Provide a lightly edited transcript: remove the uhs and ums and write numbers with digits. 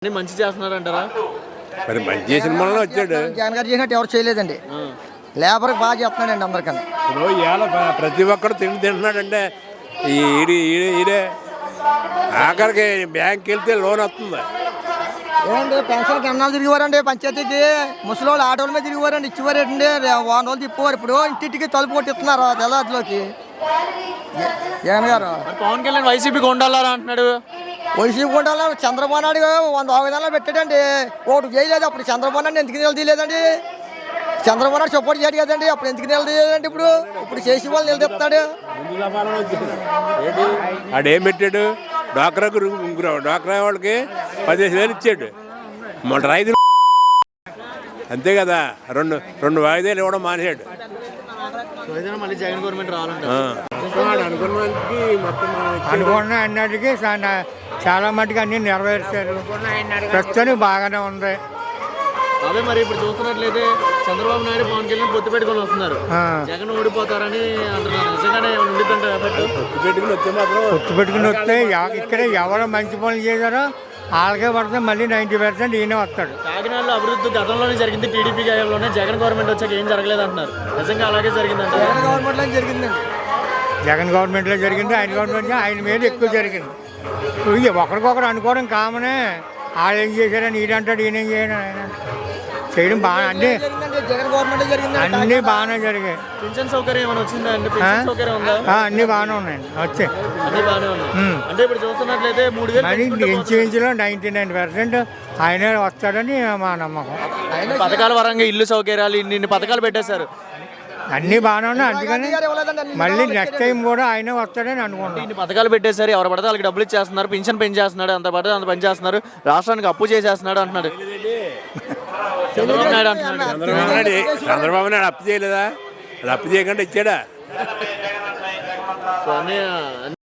అన్ని మంచి చేస్తున్నారంటారా? మరి మంచి చేసిన మనలో వచ్చాడు. జగన్ గారు చేసినట్టు ఎవరు చేయలేదండి. లేబర్కి బాగా చేస్తున్నాడండి అందరికన్నా. ఇప్పుడు ఇవాళ ప్రతి ఒక్కరు తింటున్నాడంటే ఈడే ఆఖరికి బ్యాంక్కి వెళ్తే లోన్ వస్తుంది. ఏమండి పెన్షన్కి ఎన్నాళ్ళు తిరిగివారండి పంచాయతీకి? ముసలి ఆటోల మీద తిరిగివారండి, ఇచ్చివారండి, 100 రోజులు తిప్పేవారు. ఇప్పుడు ఇంటింటికి తలుపు కొట్టిస్తున్నారు తెల్లదిలోకి జగన్ గారు. పవన్ కళ్యాణ్ వైసీపీకి ఉండాలని అంటున్నాడు. వైసీపీ ఉండాలి. చంద్రబాబు నాయుడు 100 ఆవేదనలో పెట్టాడండి, ఓటు చేయలేదు. అప్పుడు చంద్రబాబు నాయుడు ఎందుకు నిలదీయలేదండి? చంద్రబాబు నాయుడు సపోర్ట్ చేయడు కదండి, అప్పుడు ఎందుకు నిలదీయలేదండి? ఇప్పుడు చేసి వాళ్ళు నిలదీస్తాడు. ఆడేం పెట్టాడు? డ్వాక్రా వాళ్ళకి 15,000 ఇచ్చాడు. మన రైతు అంతే కదా, రెండు వాయిదాలు ఇవ్వడం మానేశాడు. మళ్ళీ జగన్ గవర్నమెంట్ రావాలంటే అనుకున్న అన్నిటికీ చాలా మట్టుకు అన్ని నెరవేర్చారు. ప్రస్తుతానికి బాగానే ఉంది. అదే మరి ఇప్పుడు చూస్తున్నట్లయితే చంద్రబాబు నాయుడు పవన్ కళ్యాణ్ పొత్తు పెట్టుకొని వస్తున్నారు. జగన్ ఓడిపోతారని అంటున్నారు. నిజంగానే పొత్తు పెట్టుకుని వస్తే ఇక్కడ ఎవరు మంచి పనులు చేశారో వాళ్ళకే పడితే మళ్ళీ 90% ఈయనే వస్తాడు. కాకినాడలో అభివృద్ధి గతంలోనే జరిగింది, టీడీపీ గాయంలోనే. జగన్ గవర్నమెంట్ వచ్చాక ఏం జరగలేదు అంటున్నారు. నిజంగా అలాగే జరిగిందంట. జగన్ గవర్నమెంట్లో జరిగిందండి. జగన్ గవర్నమెంట్లో జరిగింది, ఆయన గవర్నమెంట్ ఆయన మీద ఎక్కువ జరిగింది. ఒకరికొకరు అనుకోవడం కామనే. వాళ్ళు ఏం చేశారని ఈడంటాడు, ఈయన ఏం చేయడం, ఆయన చేయడం బాగా అన్నీ జగన్ గవర్నమెంట్ జరిగింది. అన్నీ బాగానే జరిగాయి. పింఛన్ సౌకర్యం ఏమైనా వచ్చిందా అండి? పింఛన్ సౌకర్యం ఉందా? అన్నీ బాగానే ఉన్నాయండి, వచ్చాయి. అన్ని బాగానే ఉన్నాయి. అంటే ఇప్పుడు చూస్తున్నట్లయితే 3,000 ఇంచుమించులో 99% ఆయనే వస్తాడని మా నమ్మకం. పథకాల పరంగా ఇల్లు సౌకర్యాలు ఇన్ని పథకాలు పెట్టేశారు. అన్నీ బాగానే ఉన్నాయి. అందుకని మళ్ళీ నెక్స్ట్ టైం కూడా ఆయనే వస్తాడని అనుకుంటాం. ఇన్ని పథకాలు పెట్టేశారు, ఎవరు పడితే వాళ్ళకి డబ్బులు ఇచ్చేస్తున్నారు, పింఛన్ పెంచేస్తున్నాడు, అంత పడితే అంత పనిచేస్తున్నారు, రాష్ట్రానికి అప్పు చేసేస్తున్నాడు అంటున్నాడు చంద్రబాబు నాయుడు అంటున్నాడు. చంద్రబాబు నాయుడు అప్పు చేయలేదా? అది అప్పు చేయకుండా ఇచ్చాడా? సో అన్నీ